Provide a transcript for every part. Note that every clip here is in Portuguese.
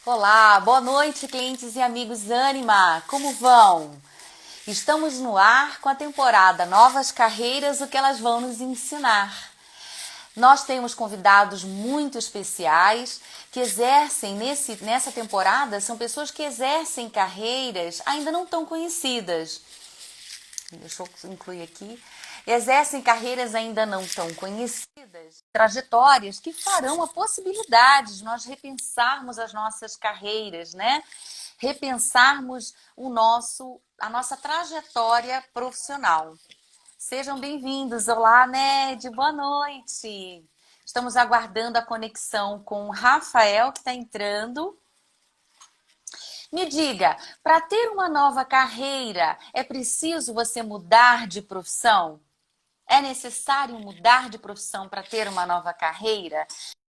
Olá, boa noite, clientes e amigos Ânima, como vão? Estamos no ar com a temporada Novas Carreiras, o que elas vão nos ensinar. Nós temos convidados muito especiais que exercem nessa temporada, são pessoas que exercem carreiras ainda não tão conhecidas. Deixa eu incluir aqui. Exercem carreiras ainda não tão conhecidas, trajetórias que farão a possibilidade de nós repensarmos as nossas carreiras, né? Repensarmos a nossa trajetória profissional. Sejam bem-vindos. Olá, Ned, boa noite. Estamos aguardando a conexão com o Rafael, que está entrando. Me diga, para ter uma nova carreira, é preciso você mudar de profissão? É necessário mudar de profissão para ter uma nova carreira?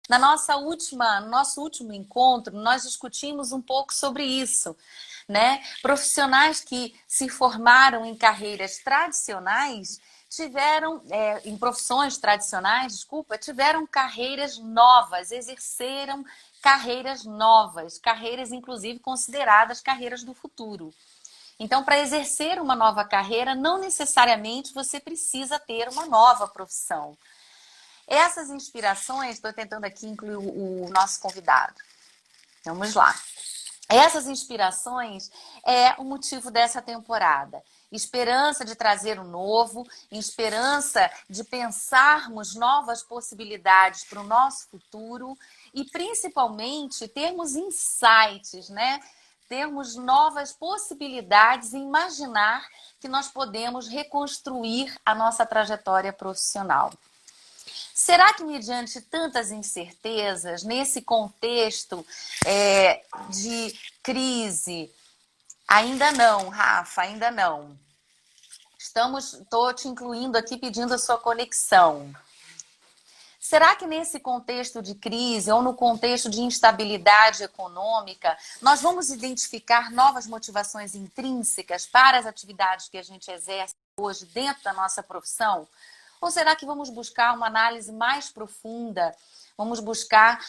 No nosso último encontro, nós discutimos um pouco sobre isso, né? Profissionais que se formaram em carreiras tradicionais em profissões tradicionais, desculpa, tiveram carreiras novas, exerceram carreiras novas, carreiras inclusive consideradas carreiras do futuro. Então, para exercer uma nova carreira, não necessariamente você precisa ter uma nova profissão. Essas inspirações, estou tentando aqui incluir o nosso convidado. Vamos lá. Essas inspirações é o motivo dessa temporada. Esperança de trazer o novo, esperança de pensarmos novas possibilidades para o nosso futuro e, principalmente, termos insights, né? Termos novas possibilidades e imaginar que nós podemos reconstruir a nossa trajetória profissional. Será que, mediante tantas incertezas, nesse contexto de crise, ainda não, Rafa, ainda não. Estou te incluindo aqui pedindo a sua conexão. Será que nesse contexto de crise ou no contexto de instabilidade econômica, nós vamos identificar novas motivações intrínsecas para as atividades que a gente exerce hoje dentro da nossa profissão? Ou será que vamos buscar uma análise mais profunda? Vamos buscar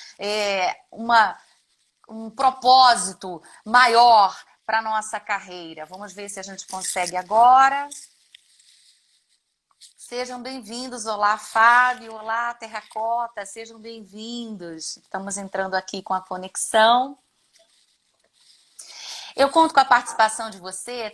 um propósito maior para a nossa carreira? Vamos ver se a gente consegue agora. Sejam bem-vindos. Olá, Fábio. Olá, Terracota. Sejam bem-vindos. Estamos entrando aqui com a conexão. Eu conto com a participação de você.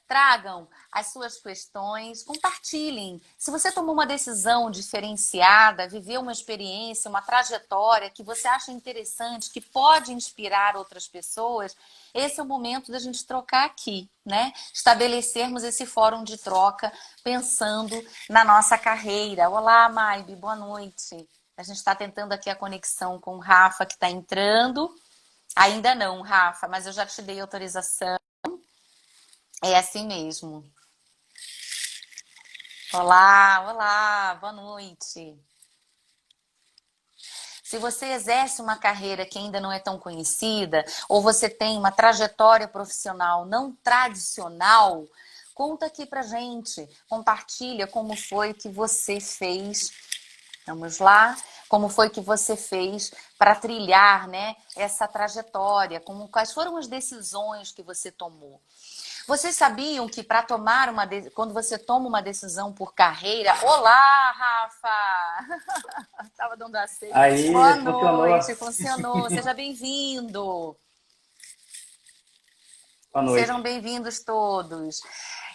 Tragam as suas questões, compartilhem. Se você tomou uma decisão diferenciada, viveu uma experiência, uma trajetória que você acha interessante, que pode inspirar outras pessoas, esse é o momento da gente trocar aqui, né? Estabelecermos esse fórum de troca pensando na nossa carreira. Olá, Maibe, boa noite. A gente está tentando aqui a conexão com o Rafa, que está entrando. Ainda não, Rafa, mas eu já te dei autorização. É assim mesmo. Olá, boa noite. Se você exerce uma carreira que ainda não é tão conhecida, ou você tem uma trajetória profissional não tradicional, conta aqui pra gente. Compartilha como foi que você fez. Vamos lá? Como foi que você fez para trilhar, né, essa trajetória? Quais foram as decisões que você tomou? Vocês sabiam que quando você toma uma decisão por carreira... Olá, Rafa! Estava dando aceito. Boa Aí, funcionou. noite, funcionou. Seja bem-vindo. Boa Sejam noite. bem-vindos todos.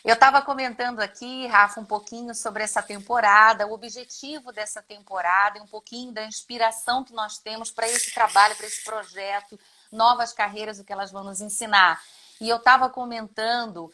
Eu estava comentando aqui, Rafa, um pouquinho sobre essa temporada, o objetivo dessa temporada e um pouquinho da inspiração que nós temos para esse trabalho, para esse projeto, novas carreiras, o que elas vão nos ensinar. E eu estava comentando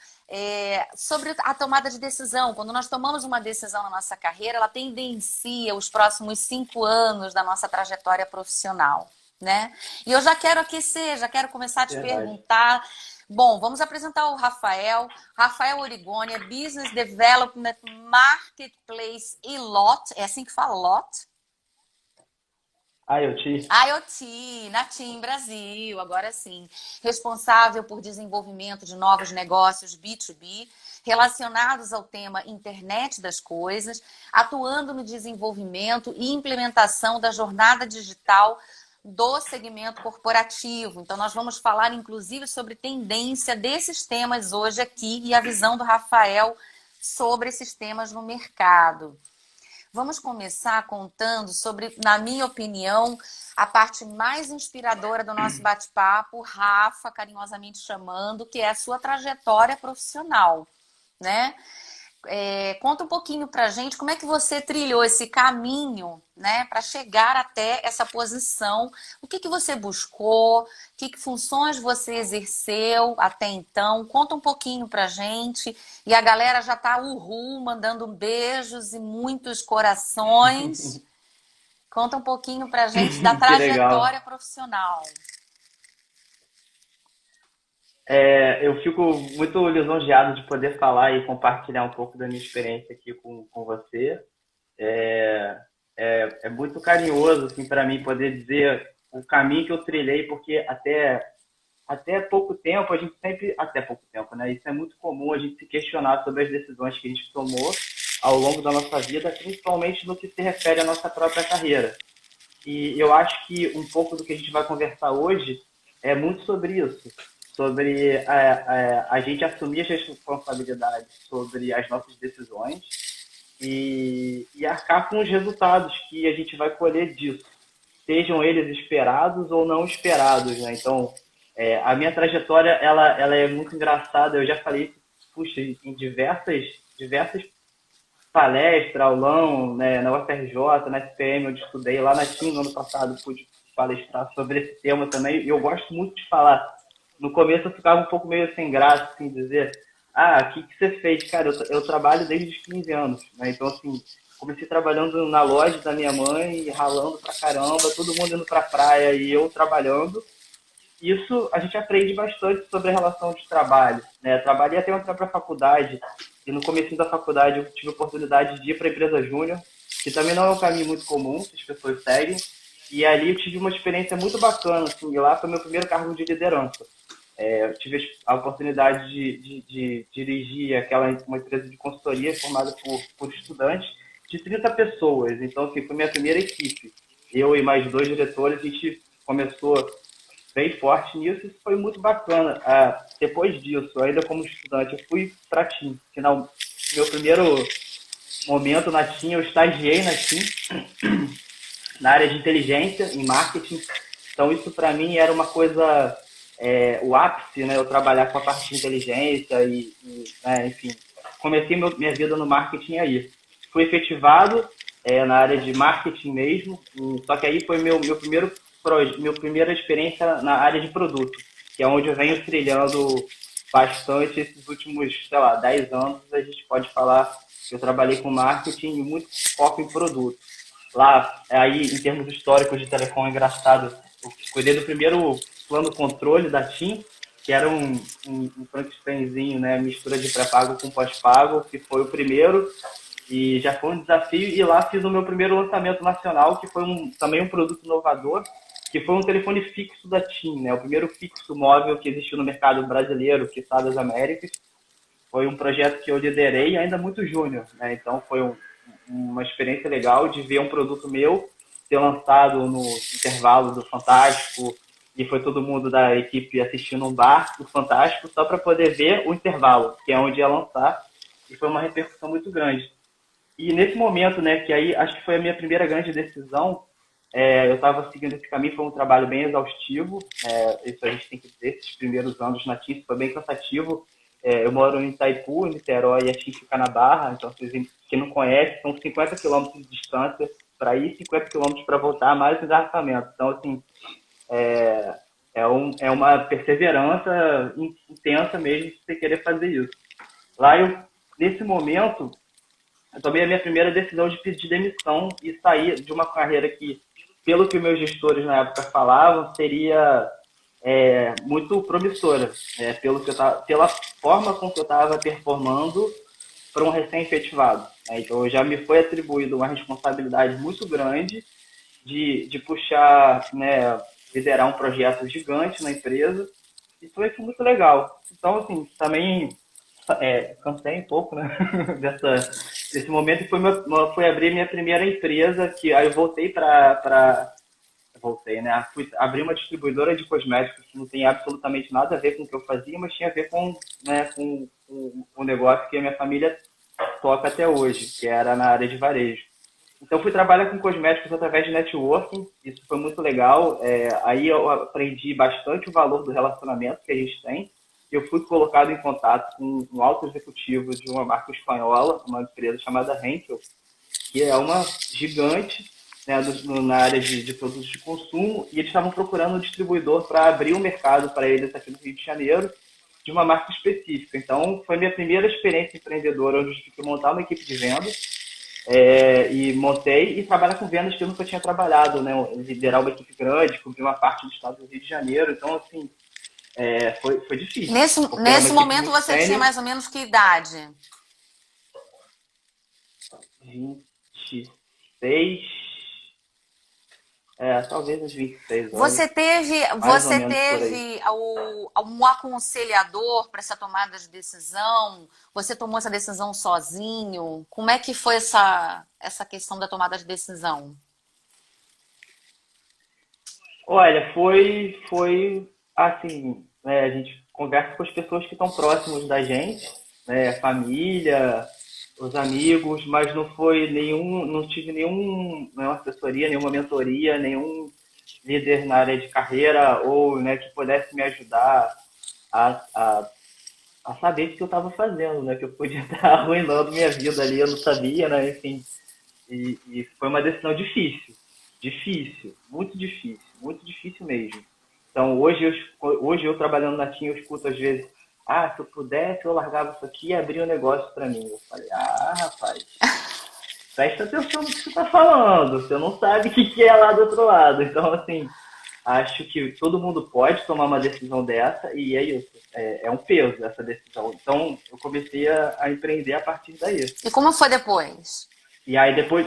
sobre a tomada de decisão. Quando nós tomamos uma decisão na nossa carreira, ela tendencia os próximos 5 anos da nossa trajetória profissional, né? E eu já quero aquecer, já quero começar a te Verdade. perguntar. Bom, vamos apresentar o Rafael. Rafael Origoni é Business Development Marketplace e LOT. É assim que fala, LOT? IoT. IoT, na TIM Brasil, agora sim. Responsável por desenvolvimento de novos negócios B2B relacionados ao tema Internet das Coisas, atuando no desenvolvimento e implementação da jornada digital do segmento corporativo. Então, nós vamos falar, inclusive, sobre tendência desses temas hoje aqui e a visão do Rafael sobre esses temas no mercado. Vamos começar contando sobre, na minha opinião, a parte mais inspiradora do nosso bate-papo, Rafa, carinhosamente chamando, que é a sua trajetória profissional, né? Conta um pouquinho pra gente como é que você trilhou esse caminho, né, para chegar até essa posição. O que você buscou? Que funções você exerceu até então? Conta um pouquinho pra gente. E a galera já tá mandando beijos e muitos corações. Conta um pouquinho pra gente da Que legal. trajetória profissional. Eu fico muito lisonjeado de poder falar e compartilhar um pouco da minha experiência aqui com você. É muito carinhoso assim, para mim poder dizer o caminho que eu trilhei, porque até pouco tempo, a gente sempre. Até pouco tempo, né? Isso é muito comum a gente se questionar sobre as decisões que a gente tomou ao longo da nossa vida, principalmente no que se refere à nossa própria carreira. E eu acho que um pouco do que a gente vai conversar hoje é muito sobre isso, sobre a gente assumir as responsabilidades sobre as nossas decisões e arcar com os resultados que a gente vai colher disso, sejam eles esperados ou não esperados, né? Então, a minha trajetória ela é muito engraçada. Eu já falei, puxa, em diversas palestra, aulão, né, na UFRJ, na SPM, onde estudei, lá na TIM no ano passado, pude palestrar sobre esse tema também, e eu gosto muito de falar. No começo eu ficava um pouco meio sem graça, assim, dizer, o que você fez? Cara, eu trabalho desde os 15 anos, né, então, assim, comecei trabalhando na loja da minha mãe, ralando pra caramba, todo mundo indo pra praia e eu trabalhando, isso a gente aprende bastante sobre a relação de trabalho, né? Trabalhei até eu entrar para a faculdade e no começo da faculdade eu tive a oportunidade de ir para a empresa júnior, que também não é um caminho muito comum que as pessoas seguem. E ali eu tive uma experiência muito bacana, assim, e lá foi meu primeiro cargo de liderança. Eu tive a oportunidade de dirigir uma empresa de consultoria formada por estudantes de 30 pessoas. Então, assim, foi minha primeira equipe. Eu e mais dois diretores, a gente começou bem forte nisso, isso foi muito bacana. Depois disso, ainda como estudante, eu fui para a TIM. Meu primeiro momento na TIM, eu estagiei na TIM, na área de inteligência, em marketing. Então, isso para mim era uma coisa, o ápice, né? Eu trabalhar com a parte de inteligência enfim, comecei minha vida no marketing aí. Fui efetivado na área de marketing mesmo, só que aí foi meu primeira experiência na área de produto, que é onde eu venho trilhando bastante esses últimos, sei lá, 10 anos. A gente pode falar que eu trabalhei com marketing e muito foco em produto. Lá, aí, em termos históricos de telecom, é engraçado, eu cuidei do primeiro plano controle da TIM, que era um Frankensteinzinho, né, mistura de pré-pago com pós-pago, que foi o primeiro, e já foi um desafio. E lá fiz o meu primeiro lançamento nacional, que foi também um produto inovador, que foi um telefone fixo da TIM, né, o primeiro fixo móvel que existiu no mercado brasileiro, que está das Américas. Foi um projeto que eu liderei ainda muito júnior, né, então foi uma experiência legal de ver um produto meu ser lançado no intervalo do Fantástico, e foi todo mundo da equipe assistindo um bar do Fantástico só para poder ver o intervalo, que é onde ia lançar, e foi uma repercussão muito grande. E nesse momento, né, que aí acho que foi a minha primeira grande decisão, eu estava seguindo esse caminho, foi um trabalho bem exaustivo, isso a gente tem que dizer, esses primeiros anos na TIM foi bem cansativo. Eu moro em Itaipu, em Niterói, e a TIM fica na Barra, então quem não conhece, são 50 quilômetros de distância para ir, 50 quilômetros para voltar, mais engarrafamento. Então, assim, é uma perseverança intensa mesmo de você querer fazer isso. Lá, nesse momento, eu tomei a minha primeira decisão de pedir demissão e sair de uma carreira que, pelo que meus gestores na época falavam, seria muito promissora, pela forma com que eu estava performando para um recém-efetivado. Então, já me foi atribuído uma responsabilidade muito grande de puxar, né, liderar um projeto gigante na empresa, e foi muito legal. Então, assim, também cansei um pouco, né, desse momento, e foi abrir minha primeira empresa, que aí eu voltei para voltei, né? Fui abrir uma distribuidora de cosméticos que não tem absolutamente nada a ver com o que eu fazia, mas tinha a ver com, né, com o negócio que a minha família toca até hoje, que era na área de varejo. Então, fui trabalhar com cosméticos através de networking, isso foi muito legal. Aí eu aprendi bastante o valor do relacionamento que a gente tem. Eu fui colocado em contato com um alto executivo de uma marca espanhola, uma empresa chamada Henkel, que é uma gigante, né, na área de produtos de consumo, e eles estavam procurando um distribuidor para abrir um mercado para eles aqui no Rio de Janeiro, de uma marca específica. Então, foi minha primeira experiência empreendedora, onde eu tive que montar uma equipe de vendas, e montei e trabalhar com vendas que eu nunca tinha trabalhado, né? Liderar uma equipe grande, cobrir uma parte do estado do Rio de Janeiro. Então, assim, foi difícil. Nesse momento você tinha mais ou menos que idade? 26, talvez uns 26 anos. Você teve um aconselhador para essa tomada de decisão? Você tomou essa decisão sozinho? Como é que foi essa questão da tomada de decisão? Olha, foi assim, né, a gente conversa com as pessoas que estão próximos da gente, né, família, os amigos, mas não tive nenhuma assessoria, nenhuma mentoria, nenhum líder na área de carreira ou, né, que pudesse me ajudar a, a, a saber o que eu estava fazendo, né, que eu podia estar arruinando minha vida ali, eu não sabia, né, enfim. E foi uma decisão difícil, muito difícil mesmo. Então, hoje eu trabalhando na TIM, eu escuto às vezes, se eu pudesse, eu largava isso aqui e abria um negócio para mim. Eu falei, rapaz, presta atenção no que você está falando, você não sabe o que é lá do outro lado. Então, assim, acho que todo mundo pode tomar uma decisão dessa e é isso, é um peso essa decisão. Então, eu comecei a empreender a partir daí. E como foi depois? E aí, depois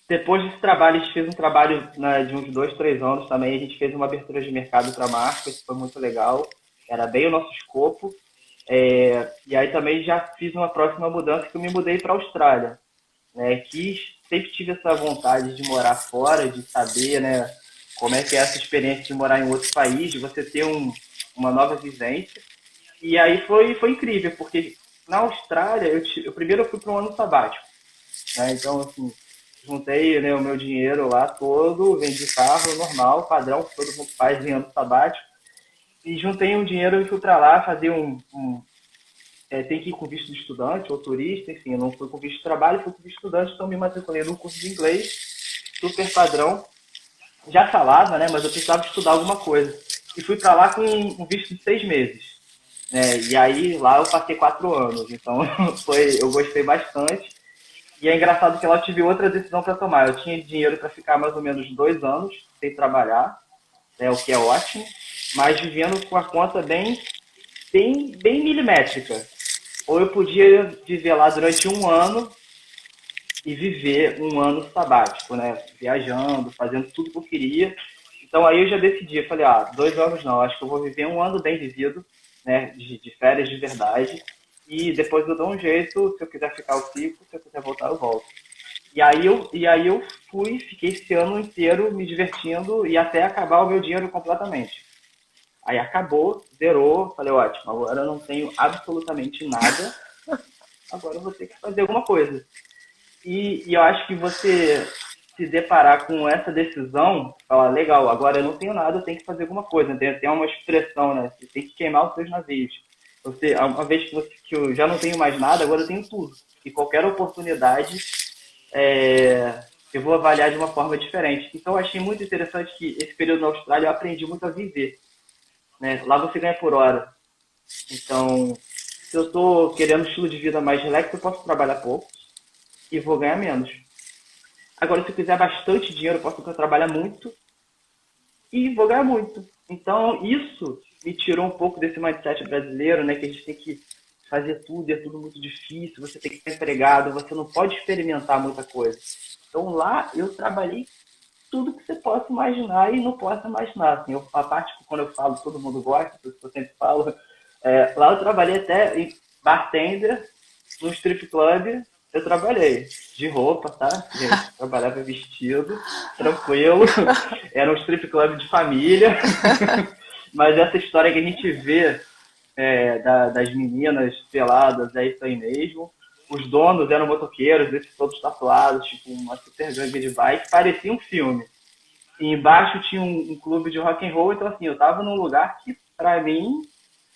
desse trabalho, a gente fez um trabalho, né, de uns 2, 3 anos também. A gente fez uma abertura de mercado para a marca, isso foi muito legal. Era bem o nosso escopo. E aí também já fiz uma próxima mudança que eu me mudei para a Austrália. Né? Sempre tive essa vontade de morar fora, de saber, né, como é que é essa experiência de morar em outro país, de você ter uma nova vivência. E aí foi incrível, porque na Austrália, primeiro eu fui para um ano sabático. Né? Então, assim, juntei, né, o meu dinheiro lá todo, vendi carro normal, padrão, que todo mundo faz em ano sabático, e juntei um dinheiro e fui para lá fazer tem que ir com visto de estudante ou turista, enfim, eu não fui com visto de trabalho, fui com visto de estudante, então me matriculei num curso de inglês, super padrão, já falava, né, mas eu precisava estudar alguma coisa, e fui para lá com um visto de 6 meses, né, e aí lá eu passei 4 anos, então eu gostei bastante. E é engraçado que lá eu tive outra decisão para tomar. Eu tinha dinheiro para ficar mais ou menos 2 anos sem trabalhar, né, o que é ótimo, mas vivendo com a conta bem milimétrica. Ou eu podia viver lá durante 1 ano e viver 1 ano sabático, né, viajando, fazendo tudo que eu queria. Então aí eu já decidi, eu falei, 2 anos não, acho que eu vou viver 1 ano bem vivido, né, de férias de verdade. E depois eu dou um jeito, se eu quiser ficar eu fico, se eu quiser voltar eu volto. E aí eu fiquei esse ano inteiro me divertindo e até acabar o meu dinheiro completamente. Aí acabou, zerou, falei, ótimo, agora eu não tenho absolutamente nada, agora eu vou ter que fazer alguma coisa. E eu acho que você se deparar com essa decisão, falar, legal, agora eu não tenho nada, eu tenho que fazer alguma coisa. Tem uma expressão, né? Você tem que queimar os seus navios. Uma vez que eu já não tenho mais nada, agora eu tenho tudo. E qualquer oportunidade eu vou avaliar de uma forma diferente. Então, eu achei muito interessante que esse período na Austrália eu aprendi muito a viver. Né? Lá você ganha por hora. Então, se eu estou querendo um estilo de vida mais relax, eu posso trabalhar pouco e vou ganhar menos. Agora, se eu quiser bastante dinheiro, eu posso trabalhar muito e vou ganhar muito. Então, isso me tirou um pouco desse mindset brasileiro, né, que a gente tem que fazer tudo, é tudo muito difícil, você tem que estar empregado, você não pode experimentar muita coisa. Então, lá eu trabalhei tudo que você possa imaginar e não possa imaginar. Assim, a parte que quando eu falo, todo mundo gosta, que eu sempre falo, lá eu trabalhei até em bartender, no strip club, Eu trabalhei de roupa, tá, gente? Trabalhava vestido, tranquilo. Era um strip club de família. Mas essa história que a gente vê das meninas peladas, é isso aí mesmo. Os donos eram motoqueiros, esses todos tatuados, tipo uma super gangue de bike. Parecia um filme. E embaixo tinha um clube de rock and roll, então assim, eu tava num lugar que, pra mim,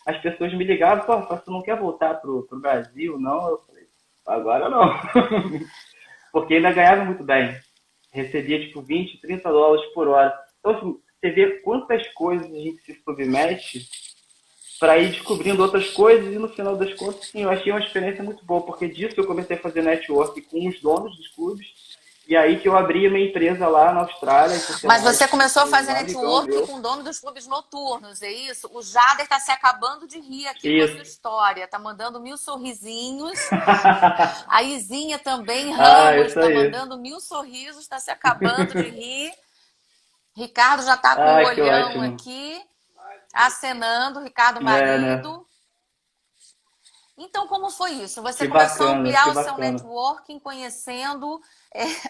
as pessoas me ligavam, pô, você não quer voltar pro Brasil, não? Eu falei, agora não. Porque ainda ganhava muito bem. Recebia tipo 20, 30 dólares por hora. Então, assim, você vê quantas coisas a gente se submete para ir descobrindo outras coisas e no final das contas, sim, eu achei uma experiência muito boa, porque disso eu comecei a fazer network com os donos dos clubes e aí que eu abri a minha empresa lá na Austrália, em Mas Copenhague, você começou a fazer um amigão network meu. com o dono dos clubes noturnos, é isso? O Jader tá se acabando de rir aqui com a sua Isso. história, tá mandando 1000 sorrisinhos. A Izinha também, Ah, Ramos, isso tá aí. mandando 1000 sorrisos, tá se acabando de rir. Ricardo já tá com o Ah, que olhão ótimo. aqui, acenando, Ricardo É, né? marido. Então, como foi isso? Você Que começou a bacana, ampliar que o seu bacana. networking conhecendo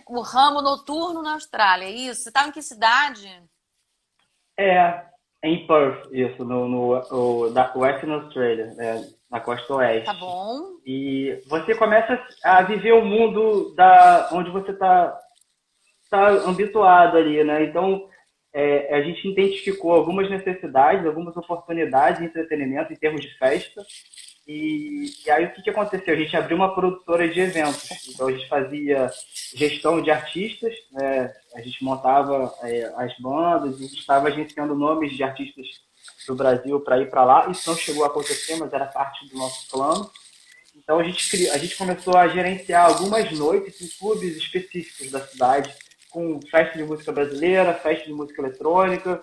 o ramo noturno na Austrália, é isso? Você estava em que cidade? É, em Perth, isso, da Western Australia, na costa Tá oeste. bom. E você começa a viver o mundo onde você está habituado ali, né? Então, a gente identificou algumas necessidades, algumas oportunidades de entretenimento em termos de festa. E aí, o que aconteceu? A gente abriu uma produtora de eventos. Então, a gente fazia gestão de artistas, né? A gente montava as bandas, a gente estava agenciando nomes de artistas do Brasil para ir para lá. Isso não chegou a acontecer, mas era parte do nosso plano. Então a gente começou a gerenciar algumas noites em clubes específicos da cidade, com festa de música brasileira, festa de música eletrônica,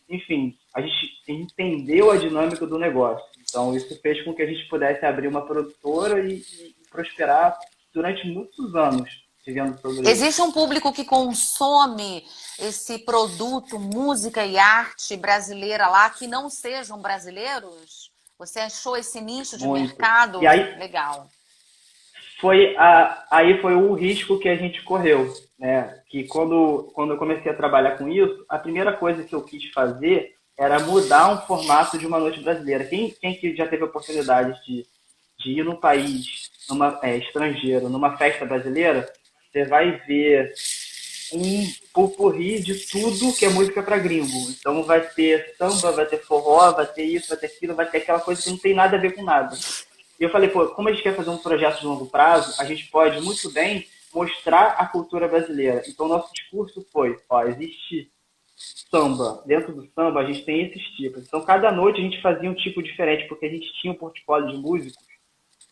enfim, a gente entendeu a dinâmica do negócio. Então isso fez com que a gente pudesse abrir uma produtora e prosperar durante muitos anos vivendo sobre isso. Existe um público que consome esse produto, música e arte brasileira lá, que não sejam brasileiros? Você achou esse nicho de Muito. mercado E aí legal? aí foi o risco que a gente correu, né? Que quando eu comecei a trabalhar com isso, a primeira coisa que eu quis fazer era mudar um formato de uma noite brasileira. Quem que já teve a oportunidade de ir num país estrangeiro, numa festa brasileira, você vai ver um pupurri de tudo que é música para gringo. Então vai ter samba, vai ter forró, vai ter isso, vai ter aquilo, vai ter aquela coisa que não tem nada a ver com nada. E eu falei, pô, como a gente quer fazer um projeto de longo prazo, a gente pode muito bem mostrar a cultura brasileira. Então, nosso discurso foi, ó, existe samba. Dentro do samba, a gente tem esses tipos. Então, cada noite a gente fazia um tipo diferente, porque a gente tinha um portfólio de músicos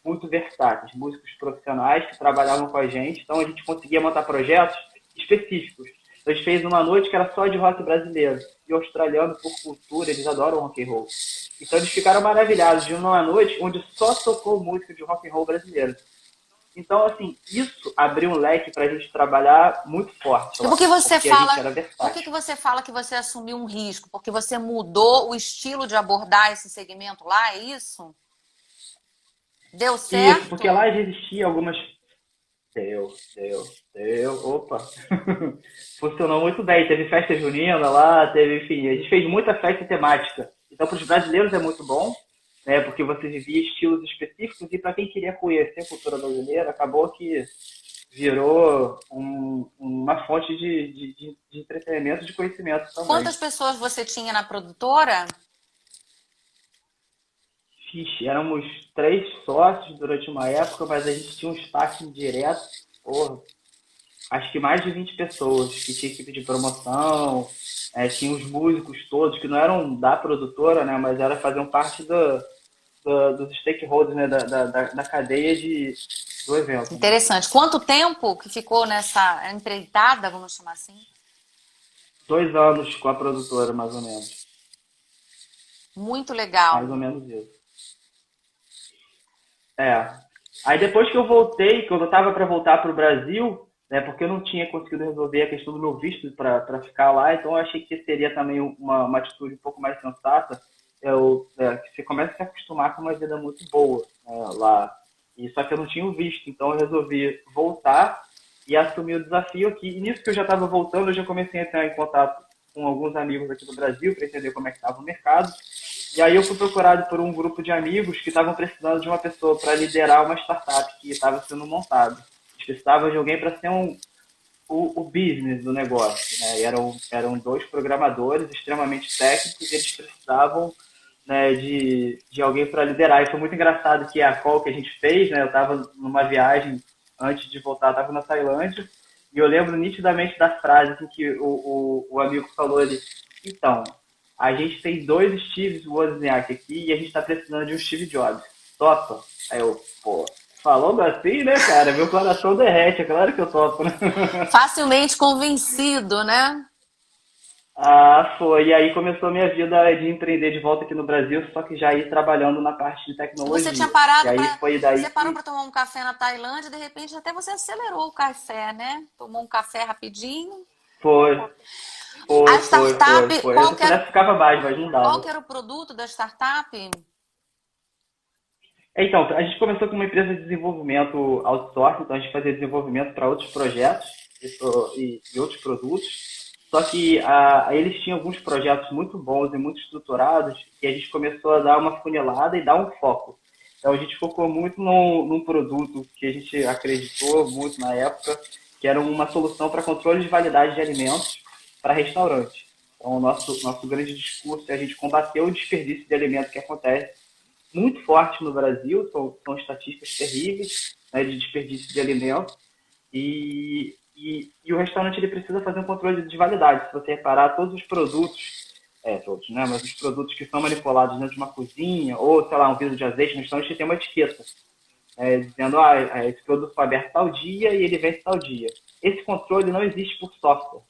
muito versáteis, músicos profissionais que trabalhavam com a gente. Então, a gente conseguia montar projetos específicos. Então, a gente fez uma noite que era só de rock brasileiro. E australiano, por cultura, eles adoram rock and roll. Então eles ficaram maravilhados de uma noite onde só tocou música de rock and roll brasileiro. Então, assim, isso abriu um leque para a gente trabalhar muito forte E por lá, que você porque a gente fala, era por que versátil. você fala que você assumiu um risco? Porque você mudou o estilo de abordar esse segmento lá, é isso? Deu Isso, porque certo? lá já existia algumas. Deu, deu, deu, opa! Funcionou muito bem. Teve festa junina lá, teve, enfim, a gente fez muita festa temática. Então, para os brasileiros é muito bom, né, porque você vivia estilos específicos e para quem queria conhecer a cultura brasileira, acabou que virou uma fonte de entretenimento, de conhecimento também. Quantas pessoas você tinha na produtora? Vixe, éramos 3 sócios durante uma época, mas a gente tinha um staff direto, porra, acho que mais de 20 pessoas, que tinha equipe de promoção, tinha os músicos todos, que não eram da produtora, né, mas era faziam parte dos stakeholders, né, da cadeia do evento. Né? Interessante. Quanto tempo que ficou nessa empreitada, vamos chamar assim? 2 anos com a produtora, mais ou menos. Muito Mais ou legal. menos isso. É. Aí depois que eu voltei, que eu estava para voltar para o Brasil, né, porque eu não tinha conseguido resolver a questão do meu visto para ficar lá, então eu achei que seria também uma atitude um pouco mais sensata. Que você começa a se acostumar com uma vida muito boa, né, lá. E só que eu não tinha o visto, então eu resolvi voltar e assumir o desafio aqui. E nisso que eu já estava voltando, eu já comecei a entrar em contato com alguns amigos aqui do Brasil para entender como é que estava o mercado. E aí eu fui procurado por um grupo de amigos que estavam precisando de uma pessoa para liderar uma startup que estava sendo montada. Eles precisavam de alguém para ser o business do negócio, né? E eram dois programadores extremamente técnicos e eles precisavam, né, de alguém para liderar. E foi muito engraçado que a call que a gente fez, né? Eu estava numa viagem antes de voltar, estava na Tailândia, e eu lembro nitidamente da frase assim, que o amigo falou ali, então, a gente tem dois Steve Wozniak aqui e a gente está precisando de um Steve Jobs. Topa? Aí eu, pô, falando assim, né, cara? Meu coração derrete, é claro que eu topo, né? Facilmente convencido, né? Ah, foi. E aí começou a minha vida de empreender de volta aqui no Brasil, só que já ir trabalhando na parte de E você tinha tecnologia. E parado aí para. foi daí Você parou que para tomar um café na Tailândia, de repente até você acelerou o café, né? Tomou um café rapidinho. foi, A foi, foi, startup, foi, foi. Se eu pudesse ficava mais, mas não qual dava. que era o produto da startup? Então, a gente começou com uma empresa de desenvolvimento outsourcing, então a gente fazia desenvolvimento para outros projetos e outros produtos. Só que eles tinham alguns projetos muito bons e muito estruturados e a gente começou a dar uma funilada e dar um foco. Então a gente focou muito num produto que a gente acreditou muito na época, que era uma solução para controle de validade de alimentos para restaurantes. Então o nosso grande discurso é a gente combater o desperdício de alimentos que acontece muito forte no Brasil, são estatísticas terríveis, né, de desperdício de alimentos, e o restaurante ele precisa fazer um controle de validade. Se você reparar, todos os produtos, todos, né, mas os produtos que são manipulados dentro de uma cozinha, ou, sei lá, um vidro de azeite no restaurante, tem uma etiqueta, dizendo, esse produto foi aberto tal dia e ele vence tal dia. Esse controle não existe por software,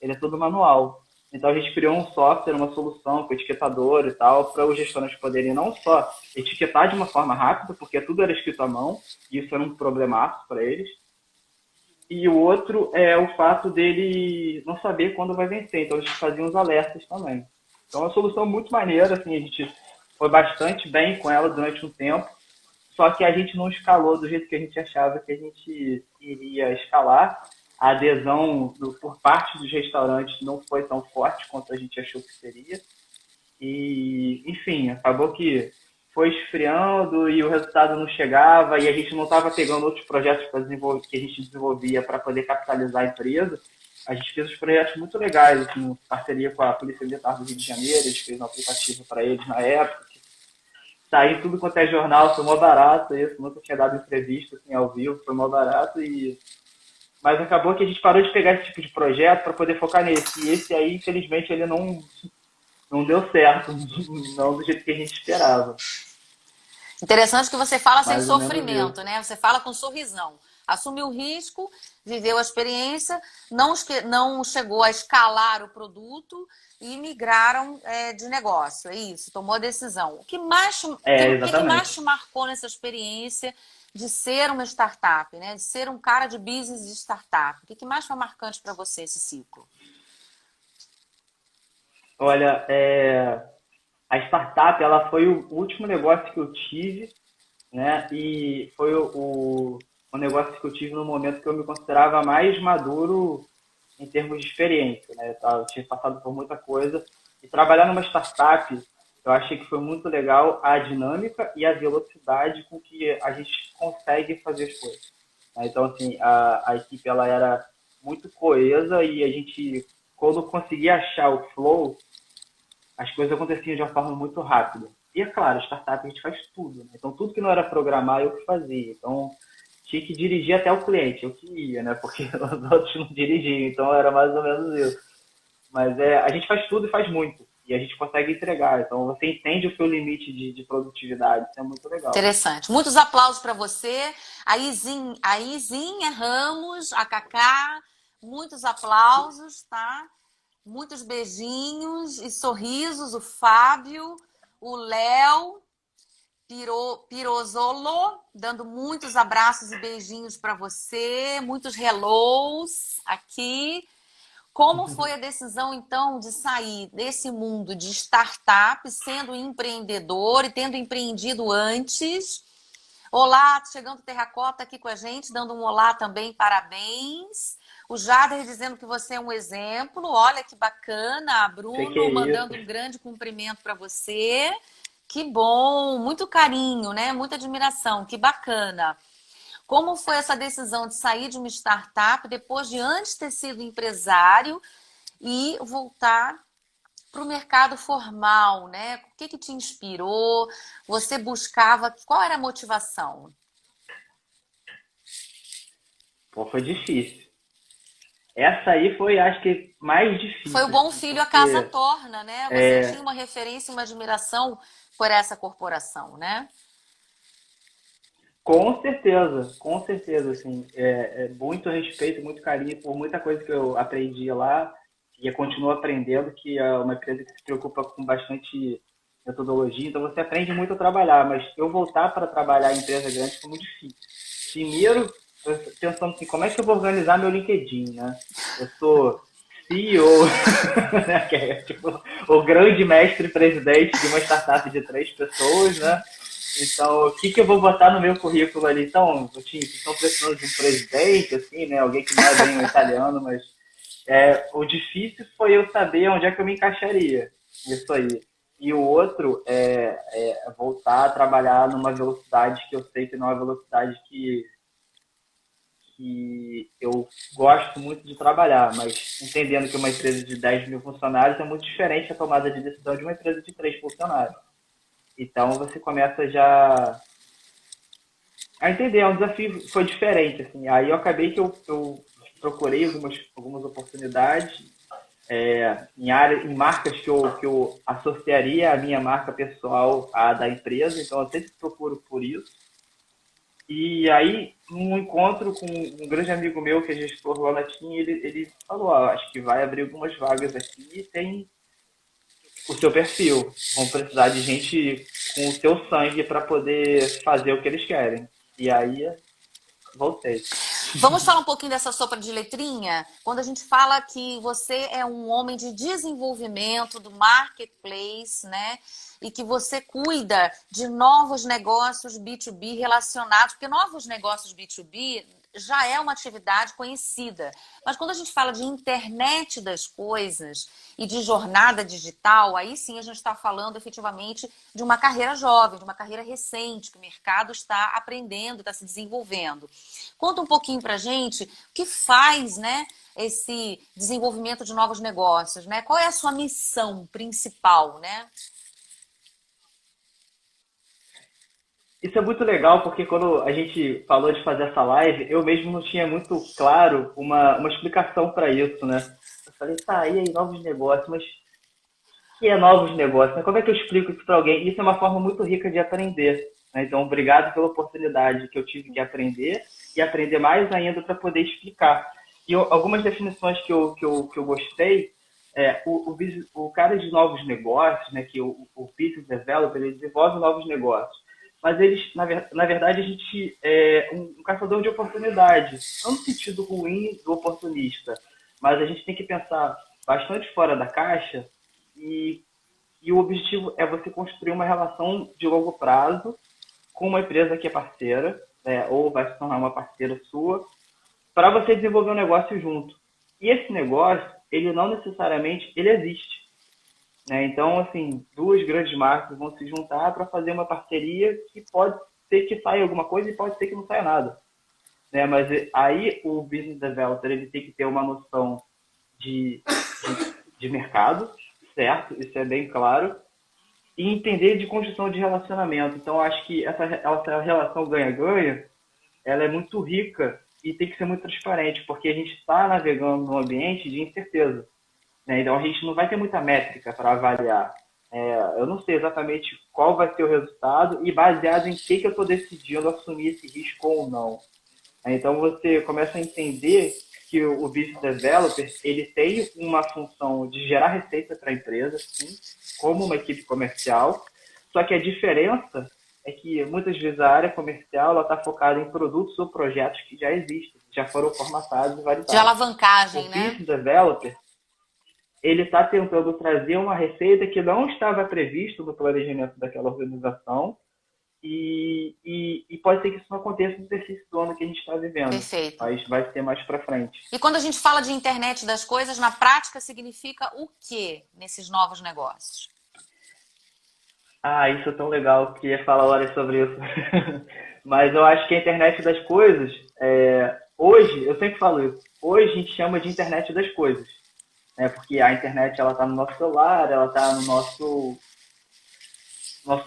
ele é todo manual. Então a gente criou um software, uma solução com etiquetador e tal, para os restaurantes poderem não só etiquetar de uma forma rápida, porque tudo era escrito à mão, e isso era um problemaço para eles. E o outro é o fato dele não saber quando vai vencer. Então a gente fazia uns alertas também. Então é uma solução muito maneira, assim, a gente foi bastante bem com ela durante um tempo, só que a gente não escalou do jeito que a gente achava que a gente iria escalar. A adesão por parte dos restaurantes não foi tão forte quanto a gente achou que seria. E, enfim, acabou que foi esfriando e o resultado não chegava e a gente não estava pegando outros projetos para desenvolver, que a gente desenvolvia para poder capitalizar a empresa. A gente fez uns projetos muito legais, assim, em parceria com a Polícia Militar do Rio de Janeiro, a gente fez um aplicativo para eles na época. Saiu em tudo quanto é jornal, foi mó barato isso, nunca tinha dado entrevista assim, ao vivo, foi mó barato. Mas acabou que a gente parou de pegar esse tipo de projeto para poder focar nesse. E esse aí, infelizmente, ele não deu certo, não do jeito que a gente esperava. Interessante que você fala sem Mais ou menos sofrimento, isso. né? Você fala com sorrisão. Assumiu o risco, viveu a experiência, não chegou a escalar o produto e migraram de negócio. É isso, tomou a decisão. O que mais te Exatamente. marcou nessa experiência de ser uma startup, né? De ser um cara de business de startup? O que mais foi marcante para você esse ciclo? Olha, a startup, ela foi o último negócio que eu tive, né? E foi o negócio que eu tive no momento que eu me considerava mais maduro em termos de experiência, né? Eu tinha passado por muita coisa e trabalhar numa startup, eu achei que foi muito legal a dinâmica e a velocidade com que a gente consegue fazer as coisas, né? Então, assim, a equipe ela era muito coesa e a gente, quando conseguia achar o flow, as coisas aconteciam de uma forma muito rápida. E é claro, startup a gente faz tudo, né? Então tudo que não era programar eu que fazia. Então tinha que dirigir até o cliente, eu que ia, né? Porque os outros não dirigiam, então era mais ou menos isso. Mas a gente faz tudo e faz muito. E a gente consegue entregar. Então você entende o seu limite de produtividade. Isso é muito legal. Interessante. Muitos aplausos para você. A Izinha Ramos, a Cacá, muitos aplausos, tá? Muitos beijinhos e sorrisos. O Fábio, o Léo, Pirozolo, dando muitos abraços e beijinhos para você. Muitos hellos aqui. Como foi a decisão, então, de sair desse mundo de startup, sendo empreendedor e tendo empreendido antes? Olá, chegando Terracota aqui com a gente, dando um olá também, parabéns. O Jader dizendo que você é um exemplo, olha que bacana. A Que Bruno é isso? mandando um grande cumprimento para você. Que bom, muito carinho, né? Muita admiração, que bacana. Como foi essa decisão de sair de uma startup depois de antes ter sido empresário e voltar para o mercado formal, né? O que que te inspirou? Você buscava, qual era a motivação? Pô, foi difícil. Essa aí foi, acho que, mais Foi o difícil, bom assim, filho a casa porque torna, né? Você tinha uma referência, uma admiração por essa corporação, né? com certeza, assim, muito respeito, muito carinho por muita coisa que eu aprendi lá e eu continuo aprendendo, que é uma empresa que se preocupa com bastante metodologia, então você aprende muito a trabalhar, mas eu voltar para trabalhar em empresa grande foi muito difícil. Primeiro, pensando assim, como é que eu vou organizar meu LinkedIn, né? Eu sou CEO, né? Que é tipo o grande mestre-presidente de uma startup de 3 pessoas, né? Então, o que eu vou botar no meu currículo ali? Então, vocês estão precisando de um presidente, assim, né? Alguém que não é bem um italiano, mas o difícil foi eu saber onde é que eu me encaixaria. Isso aí. E o outro é voltar a trabalhar numa velocidade que eu sei que não é uma velocidade que eu gosto muito de trabalhar, mas entendendo que uma empresa de 10 mil funcionários é muito diferente a tomada de decisão de uma empresa de 3 funcionários. Então você começa já a entender, é um desafio, foi diferente, assim. Aí eu acabei que eu procurei algumas oportunidades em marcas que eu associaria a minha marca pessoal à da empresa, então eu sempre procuro por isso. E aí, num encontro com um grande amigo meu, que é gestor lá na TIM, ele falou, ó, acho que vai abrir algumas vagas aqui e tem o seu perfil. Vão precisar de gente com o seu sangue para poder fazer o que eles querem. E aí, voltei. Vamos falar um pouquinho dessa sopa de letrinha? Quando a gente fala que você é um homem de desenvolvimento do marketplace, né? E que você cuida de novos negócios B2B relacionados, porque novos negócios B2B já é uma atividade conhecida. Mas quando a gente fala de internet das coisas e de jornada digital, aí sim a gente está falando efetivamente de uma carreira jovem, de uma carreira recente, que o mercado está aprendendo, está se desenvolvendo. Conta um pouquinho para a gente o que faz, né, esse desenvolvimento de novos negócios, né? Qual é a sua missão principal, né? Isso é muito legal porque quando a gente falou de fazer essa live, eu mesmo não tinha muito claro uma explicação para isso, né? Eu falei, tá, e aí, novos negócios, mas que é novos negócios, né? Como é que eu explico isso para alguém? Isso é uma forma muito rica de aprender, né? Então, obrigado pela oportunidade que eu tive de aprender e aprender mais ainda para poder explicar. E algumas definições que eu gostei, o cara de novos negócios, né, que o business developer, ele desenvolve novos negócios. Mas eles, na verdade, a gente é um caçador de oportunidades, não no sentido ruim do oportunista, mas a gente tem que pensar bastante fora da caixa e, e o objetivo é você construir uma relação de longo prazo com uma empresa que é parceira, né, ou vai se tornar uma parceira sua, para você desenvolver um negócio junto. E esse negócio, ele não necessariamente ele existe. Né? Então, assim, duas grandes marcas vão se juntar para fazer uma parceria que pode ser que saia alguma coisa e pode ser que não saia nada. Né? Mas aí o business developer ele tem que ter uma noção de, de mercado, certo? Isso é bem claro. E entender de construção de relacionamento. Então, acho que essa relação ganha-ganha, ela é muito rica e tem que ser muito transparente, porque a gente está navegando num ambiente de incerteza. Né? Então, a gente não vai ter muita métrica para avaliar. Eu não sei exatamente qual vai ser o resultado e baseado em que eu estou decidindo assumir esse risco ou não. Então você começa a entender que o business developer ele tem uma função de gerar receita para a empresa, sim, como uma equipe comercial. Só que a diferença é que muitas vezes a área comercial está focada em produtos ou projetos que já existem, já foram formatados e De validados. O alavancagem, né? business developer ele está tentando trazer uma receita que não estava previsto no planejamento daquela organização e pode ser que isso não aconteça no exercício do ano que a gente está vivendo, Perfeito. mas vai ser mais para frente. E quando a gente fala de internet das coisas, na prática significa o quê nesses novos negócios? Ah, isso é tão legal que ia falar horas sobre isso. Mas eu acho que a internet das coisas, hoje, eu sempre falo isso, hoje a gente chama de internet das coisas, né? Porque a internet ela está no nosso celular, ela está no nosso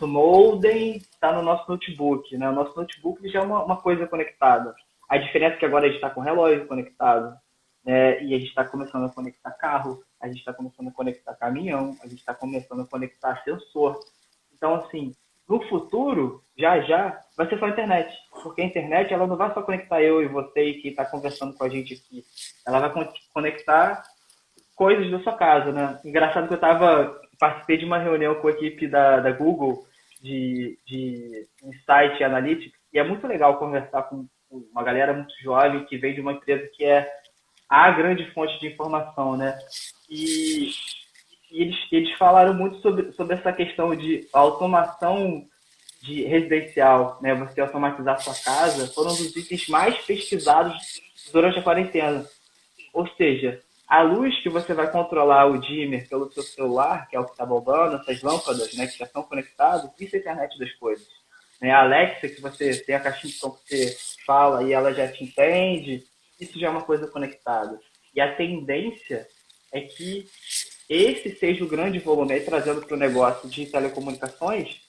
modem, está no nosso notebook, né? O nosso notebook já é uma coisa conectada. A diferença é que agora a gente está com o relógio conectado, né? E a gente está começando a conectar carro, a gente está começando a conectar caminhão, a gente está começando a conectar sensor. Então, assim, no futuro, já já, vai ser só a internet. Porque a internet, ela não vai só conectar eu e você e quem está conversando com a gente aqui. Ela vai conectar coisas da sua casa, né? Engraçado que participei de uma reunião com a equipe da Google de Insight e Analytics, e é muito legal conversar com uma galera muito jovem que vem de uma empresa que é a grande fonte de informação, né? E, eles falaram muito sobre essa questão de automação de residencial, né? Você automatizar sua casa, foram um dos itens mais pesquisados durante a quarentena. Ou seja, a luz que você vai controlar o dimmer pelo seu celular, que é o que está bombando, essas lâmpadas, né, que já estão conectadas, isso é a internet das coisas. Né? A Alexa, que você tem a caixinha de som que você fala e ela já te entende, isso já é uma coisa conectada. E a tendência é que esse seja o grande volume, aí trazendo para o negócio de telecomunicações,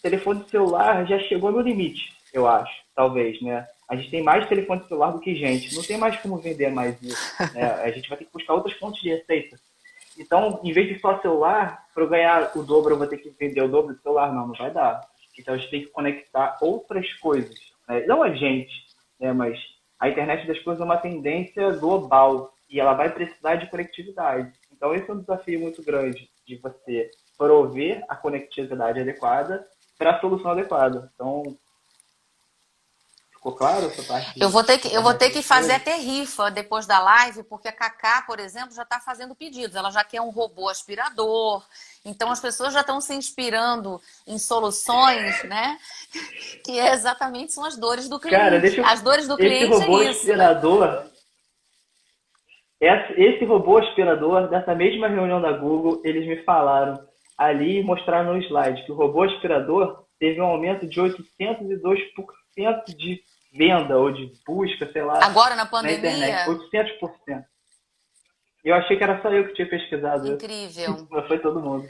telefone celular já chegou no limite, eu acho, talvez, né? A gente tem mais telefone celular do que gente, não tem mais como vender mais isso, né? A gente vai ter que buscar outras fontes de receita. Então, em vez de só celular, para eu ganhar o dobro, eu vou ter que vender o dobro do celular, não vai dar. Então, a gente tem que conectar outras coisas, né? Não a gente, né? Mas a internet das coisas é uma tendência global e ela vai precisar de conectividade. Então, esse é um desafio muito grande de você prover a conectividade adequada para a solução adequada. Então, ficou claro essa parte Eu de vou ter que, eu vou internet ter que das fazer coisas? até rifa depois da live, porque a Cacá, por exemplo, já está fazendo pedidos. Ela já quer um robô aspirador. Então as pessoas já estão se inspirando em soluções, né? Que é exatamente são as dores do Cara, cliente. As dores do esse cliente é robô isso, né? aspirador, esse robô aspirador, dessa mesma reunião da Google, eles me falaram ali, mostraram no slide, que o robô aspirador teve um aumento de 802% de venda ou de busca, sei lá, Agora na na internet. pandemia, 800%. Eu achei que era só eu que tinha pesquisado isso, incrível. mas foi todo mundo.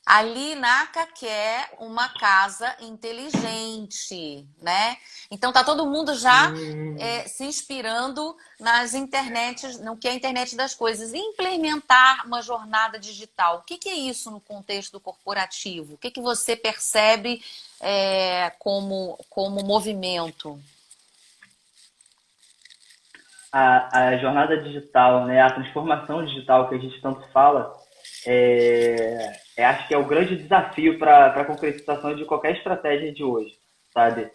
Ali Naka quer uma casa inteligente, né? Então tá todo mundo já se inspirando nas internets, no que é a internet das coisas, implementar uma jornada digital. O que que é isso no contexto corporativo? O que que você percebe como movimento? A jornada digital, né, a transformação digital que a gente tanto fala, acho que é o grande desafio para a concretização de qualquer estratégia de hoje, sabe?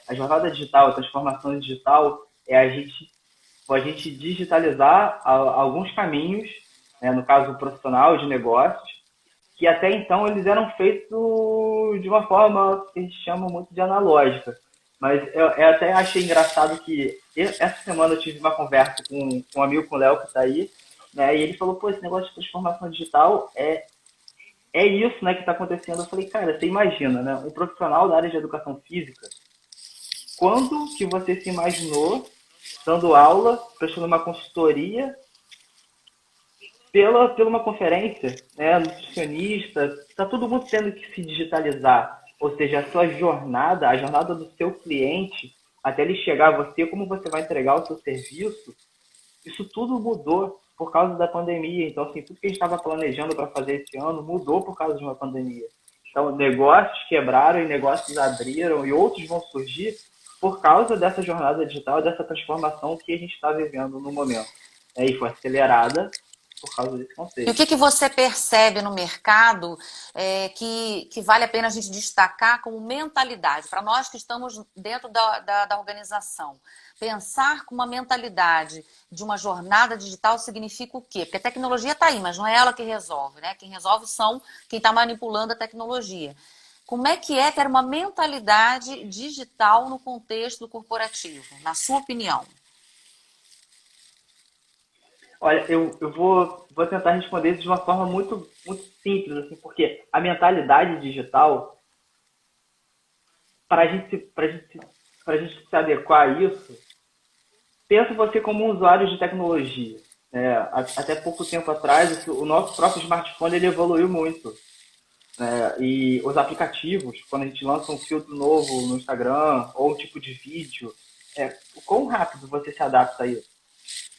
A jornada digital, a transformação digital é a gente digitalizar alguns caminhos, né, no caso profissional, de negócios, que até então eles eram feitos de uma forma que a gente chama muito de analógica. Mas eu até achei engraçado que essa semana eu tive uma conversa com um amigo, com o Léo, que está aí, né? E ele falou, pô, esse negócio de transformação digital é isso, né, que está acontecendo. Eu falei, cara, você imagina, né? Um profissional da área de educação física, quando que você se imaginou dando aula, prestando uma consultoria pela uma conferência, né, nutricionista, está todo mundo tendo que se digitalizar. Ou seja, a sua jornada, a jornada do seu cliente, até ele chegar a você, como você vai entregar o seu serviço, isso tudo mudou por causa da pandemia. Então, assim, tudo que a gente estava planejando para fazer esse ano mudou por causa de uma pandemia. Então, negócios quebraram e negócios abriram e outros vão surgir por causa dessa jornada digital, dessa transformação que a gente está vivendo no momento. E foi acelerada por causa desse E o contexto. que que você percebe no mercado que vale a pena a gente destacar como mentalidade? Para nós que estamos dentro da organização, pensar com uma mentalidade de uma jornada digital significa o quê? Porque a tecnologia está aí, mas não é ela que resolve, né? Quem resolve são quem está manipulando a tecnologia. Como é que ter uma mentalidade digital no contexto do corporativo, na sua opinião? Olha, eu vou tentar responder isso de uma forma muito simples, assim, porque a mentalidade digital, para a gente se adequar a isso, pensa você como um usuário de tecnologia. Né? Até pouco tempo atrás, o nosso próprio smartphone ele evoluiu muito. Né? E os aplicativos, quando a gente lança um filtro novo no Instagram ou um tipo de vídeo, o quão rápido você se adapta a isso.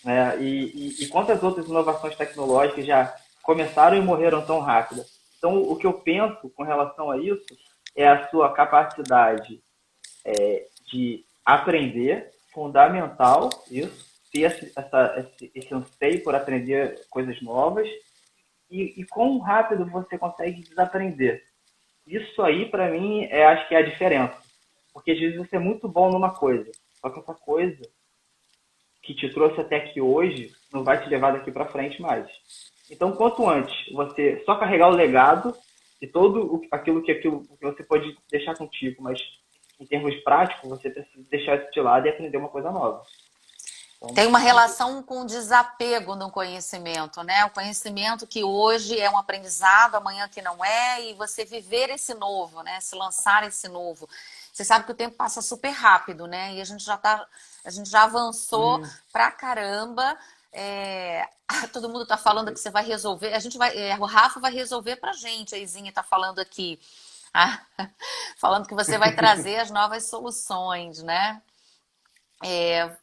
Né? E quantas outras inovações tecnológicas já começaram e morreram tão rápido. Então, o que eu penso com relação a isso é a sua capacidade de aprender, fundamental isso, ter esse anseio por aprender coisas novas e quão rápido você consegue desaprender. Isso aí, para mim, acho que é a diferença. Porque às vezes você é muito bom numa coisa, só que essa coisa que te trouxe até aqui hoje não vai te levar daqui para frente mais. Então, quanto antes você só carregar o legado e aquilo que você pode deixar contigo, mas em termos práticos, você precisa deixar isso de lado e aprender uma coisa nova. Então, Tem uma relação com o desapego no conhecimento, né? O conhecimento que hoje é um aprendizado, amanhã que não é, e você viver esse novo, né? Se lançar esse novo. Você sabe que o tempo passa super rápido, né? E a gente já avançou pra caramba. Todo mundo tá falando que você vai resolver. O Rafa vai resolver pra gente. A Izinha tá falando aqui, ah, falando que você vai trazer as novas soluções, né?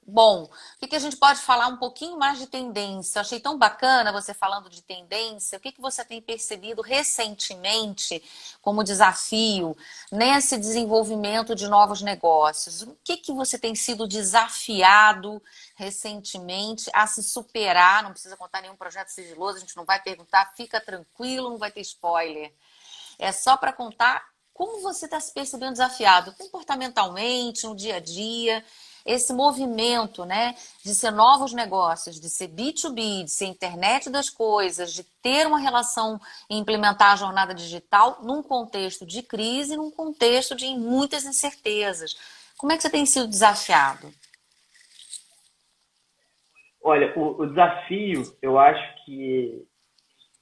Bom, o que a gente pode falar um pouquinho mais de tendência? Eu achei tão bacana você falando de tendência. O que você tem percebido recentemente como desafio nesse desenvolvimento de novos negócios? O que você tem sido desafiado recentemente a se superar? Não precisa contar nenhum projeto sigiloso, a gente não vai perguntar, fica tranquilo, não vai ter spoiler. É só para contar como você está se percebendo desafiado comportamentalmente, no dia a dia, esse movimento, né, de ser novos negócios, de ser B2B, de ser internet das coisas, de ter uma relação e implementar a jornada digital num contexto de crise, num contexto de muitas incertezas. Como é que você tem sido desafiado? olha, o desafio, eu acho que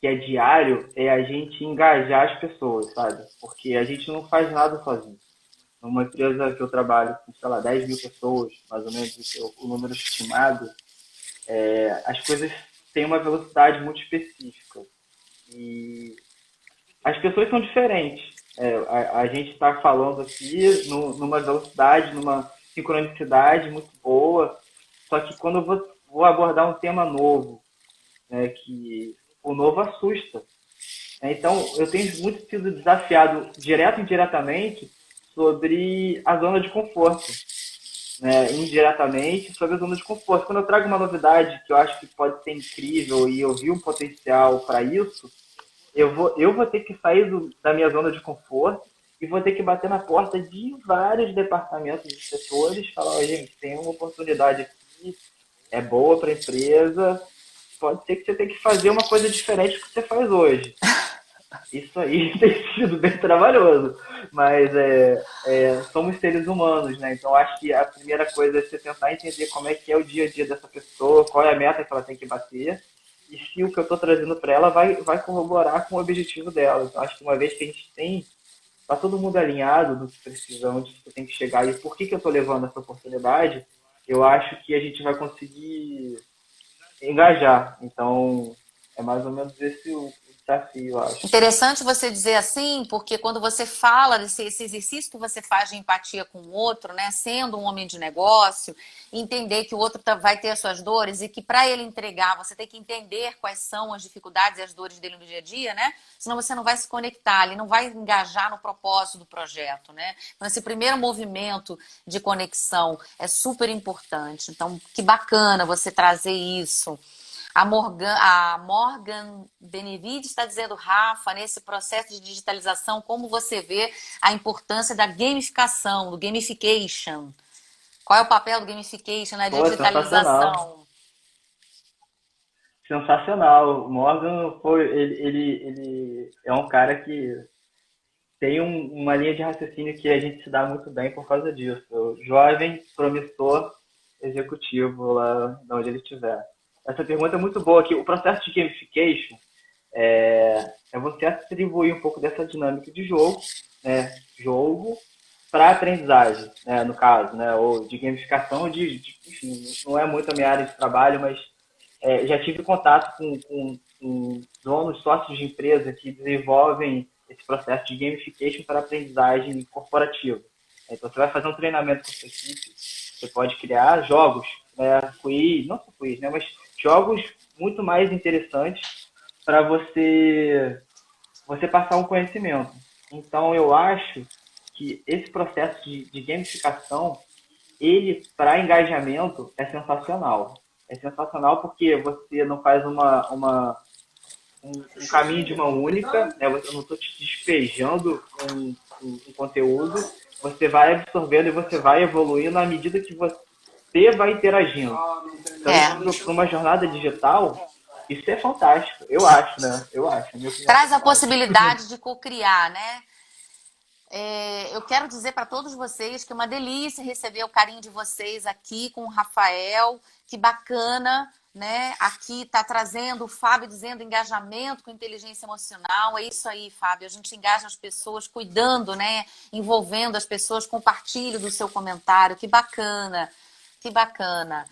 é diário, é a gente engajar as pessoas, sabe? Porque a gente não faz nada sozinho. Numa empresa que eu trabalho com, sei lá, 10 mil pessoas, mais ou menos o número estimado, as coisas têm uma velocidade muito específica. E as pessoas são diferentes. A gente está falando aqui numa velocidade, numa sincronicidade muito boa, só que quando eu vou abordar um tema novo, né, que o novo assusta. Então, eu tenho muito sido desafiado, direto e indiretamente, sobre a zona de conforto. Né, indiretamente, sobre a zona de conforto. Quando eu trago uma novidade que eu acho que pode ser incrível e eu vi um potencial para isso, eu vou ter que sair da minha zona de conforto e vou ter que bater na porta de vários departamentos de setores, falar, oh, gente, tem uma oportunidade aqui, é boa para a empresa, pode ser que você tenha que fazer uma coisa diferente do que você faz hoje. Isso aí tem sido bem trabalhoso, mas somos seres humanos, né? Então acho que a primeira coisa é você tentar entender como é que é o dia a dia dessa pessoa, qual é a meta que ela tem que bater, e se o que eu estou trazendo para ela vai corroborar com o objetivo dela. Então acho que uma vez que a gente tem, tá todo mundo alinhado do que precisa, onde você tem que chegar e por que eu estou levando essa oportunidade, eu acho que a gente vai conseguir engajar. Então é mais ou menos esse o desafio, eu acho. Interessante você dizer assim, porque quando você fala esse exercício que você faz de empatia com o outro, né, sendo um homem de negócio, entender que o outro vai ter as suas dores e que para ele entregar você tem que entender quais são as dificuldades e as dores dele no dia a dia, né? Senão você não vai se conectar, ele não vai engajar no propósito do projeto, né? Então esse primeiro movimento de conexão é super importante. Então, que bacana você trazer isso. A Morgan Benevides está dizendo, Rafa, nesse processo de digitalização, como você vê a importância da gamificação, do gamification? Qual é o papel do gamification na Pô, sensacional. digitalização? Sensacional. O Morgan foi, ele é um cara que tem uma linha de raciocínio que a gente se dá muito bem por causa disso. O jovem promissor executivo lá de onde ele estiver. Essa pergunta é muito boa aqui. O processo de gamification é você atribuir um pouco dessa dinâmica de jogo, né? Jogo para aprendizagem, né? No caso, né? Ou de gamificação, enfim, não é muito a minha área de trabalho, mas já tive contato com donos, sócios de empresas que desenvolvem esse processo de gamification para aprendizagem corporativa. Então, você vai fazer um treinamento com a sua equipe, você pode criar jogos, né, quiz, não só quiz, né, mas jogos muito mais interessantes para você passar um conhecimento. Então, eu acho que esse processo de gamificação, ele, para engajamento, é sensacional. É sensacional porque você não faz um caminho de mão única, né? Eu não estou te despejando um conteúdo, você vai absorvendo e você vai evoluindo à medida que você vai interagindo. Então, para uma jornada digital, isso é fantástico, eu acho, né? Eu acho, a minha opinião Traz a pessoal. possibilidade de co-criar, né? Eu quero dizer para todos vocês que é uma delícia receber o carinho de vocês aqui com o Rafael. Que bacana, né? Aqui está trazendo o Fábio dizendo engajamento com inteligência emocional. É isso aí, Fábio. A gente engaja as pessoas cuidando, né? Envolvendo as pessoas. Compartilhe do seu comentário. Que bacana, que bacana,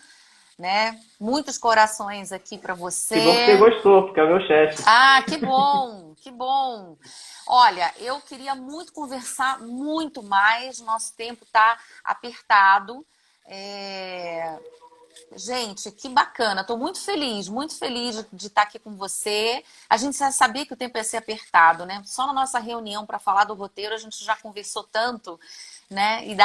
né? Muitos corações aqui para Que bom que você você. gostou, porque é o meu chefe. Ah, que bom, que bom. Olha, eu queria muito conversar muito mais, nosso tempo está apertado. É, Gente, que bacana, estou muito feliz de estar aqui com você. A gente já sabia que o tempo ia ser apertado, né? Só na nossa reunião para falar do roteiro a gente já conversou tanto, né? E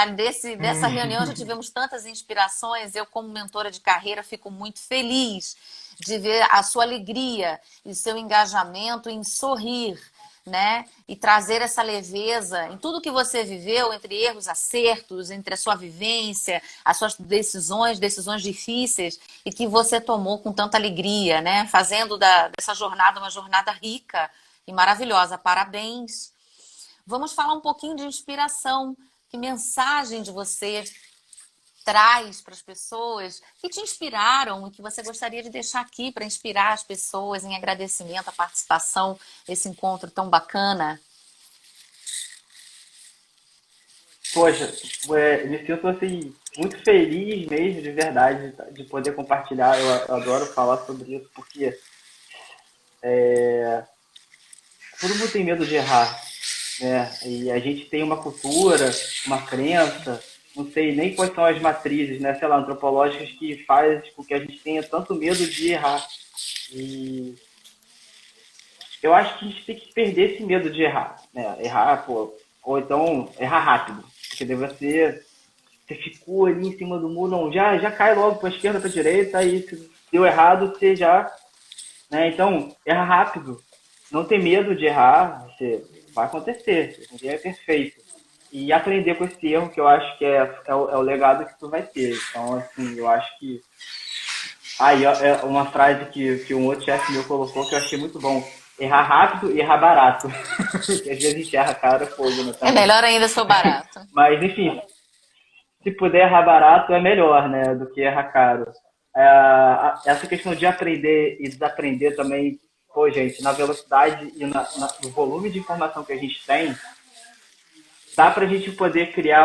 dessa reunião já tivemos tantas inspirações. Eu, como mentora de carreira, fico muito feliz de ver a sua alegria e seu engajamento em sorrir, né? E trazer essa leveza em tudo que você viveu, entre erros, acertos, entre a sua vivência, as suas decisões difíceis e que você tomou com tanta alegria, né? Fazendo dessa jornada uma jornada rica e maravilhosa. Parabéns! Vamos falar um pouquinho de inspiração. Que mensagem de você traz para as pessoas que te inspiraram e que você gostaria de deixar aqui para inspirar as pessoas em agradecimento à participação nesse encontro tão bacana? Poxa, me sinto assim, muito feliz mesmo, de verdade, de poder compartilhar. Eu adoro falar sobre isso, porque todo mundo tem medo de errar, né? E a gente tem uma cultura, uma crença, não sei nem quais são as matrizes, né, sei lá, antropológicas que faz com que a gente tenha tanto medo de errar. E eu acho que a gente tem que perder esse medo de errar, né? Errar, pô, ou então errar rápido, porque daí você ficou ali em cima do muro, não, já cai logo para a esquerda, para a direita, aí se deu errado, você já, né? Então, erra rápido, não tem medo de errar, você vai acontecer, ninguém é perfeito. E aprender com esse erro, que eu acho que é o legado que tu vai ter. Então, assim, eu acho que. Aí, é uma frase que um outro chefe meu colocou que eu achei muito bom. Errar rápido e errar barato. Porque às vezes a gente erra cara, fogo, né, É também. melhor ainda se for barato. Mas, enfim, se puder errar barato é melhor, né, do que errar caro. Essa questão de aprender e desaprender também, pô, gente, na velocidade e no volume de informação que a gente tem, dá para a gente poder criar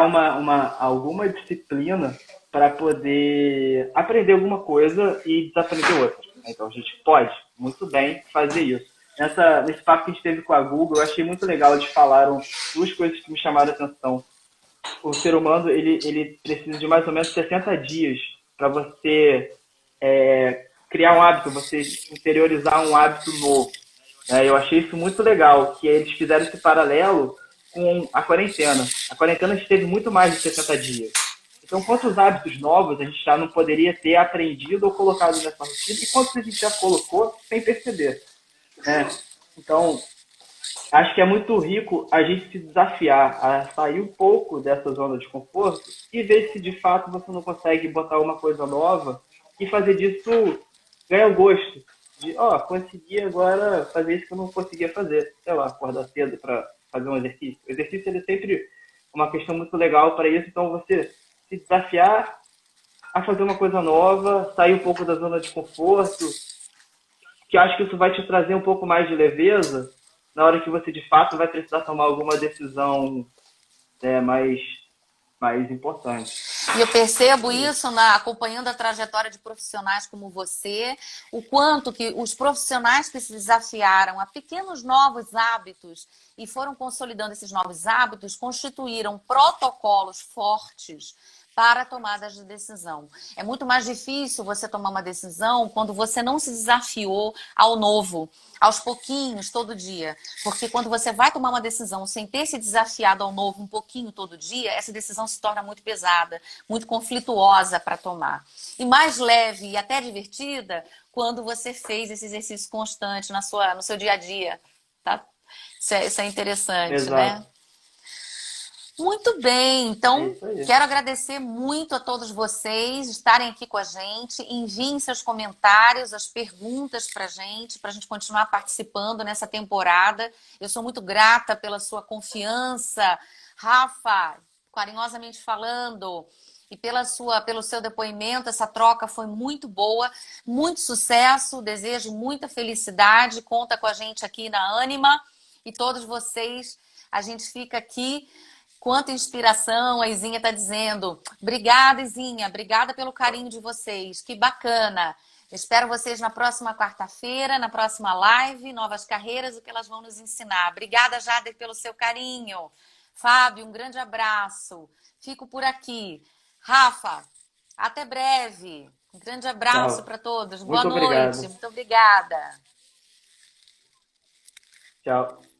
alguma disciplina para poder aprender alguma coisa e desaprender outra. Então, a gente pode muito bem fazer isso. Nesse papo que a gente teve com a Google, eu achei muito legal, eles falaram duas coisas que me chamaram a atenção. O ser humano ele precisa de mais ou menos 60 dias para você criar um hábito, você interiorizar um hábito novo. Eu achei isso muito legal, que eles fizeram esse paralelo com a quarentena. A quarentena esteve muito mais de 60 dias. Então, quantos hábitos novos a gente já não poderia ter aprendido ou colocado nessa rotina e quantos a gente já colocou sem perceber, né? Então, acho que é muito rico a gente se desafiar a sair um pouco dessa zona de conforto e ver se de fato você não consegue botar uma coisa nova e fazer disso ganhar o gosto. De, conseguir agora fazer isso que eu não conseguia fazer. Sei lá, acordar cedo para fazer um exercício. O exercício ele é sempre uma questão muito legal para isso, então você se desafiar a fazer uma coisa nova, sair um pouco da zona de conforto, que eu acho que isso vai te trazer um pouco mais de leveza na hora que você de fato vai precisar tomar alguma decisão mais, mais importante. E eu percebo isso acompanhando a trajetória de profissionais como você, o quanto que os profissionais que se desafiaram a pequenos novos hábitos e foram consolidando esses novos hábitos, constituíram protocolos fortes para a tomada de decisão. É muito mais difícil você tomar uma decisão quando você não se desafiou ao novo, aos pouquinhos, todo dia. Porque quando você vai tomar uma decisão sem ter se desafiado ao novo um pouquinho todo dia, essa decisão se torna muito pesada, muito conflituosa para tomar. E mais leve e até divertida quando você fez esse exercício constante no seu dia a dia. Tá? Isso é interessante, Exato. né? Muito bem, É então isso aí. quero agradecer muito a todos vocês estarem aqui com a gente. Enviem seus comentários, as perguntas para a gente continuar participando nessa temporada. Eu sou muito grata pela sua confiança, Rafa, carinhosamente falando, e pelo seu depoimento. Essa troca foi muito boa, muito sucesso, desejo muita felicidade. Conta com a gente aqui na Ânima e todos vocês. A gente fica aqui. Quanta inspiração, a Izinha está dizendo. Obrigada, Izinha. Obrigada pelo carinho de vocês. Que bacana. Espero vocês na próxima quarta-feira, na próxima live, Novas Carreiras, o que elas vão nos ensinar. Obrigada, Jader, pelo seu carinho. Fábio, um grande abraço. Fico por aqui. Rafa, até breve. Um grande abraço para todos. Boa Muito noite. obrigado. Muito obrigada. Tchau.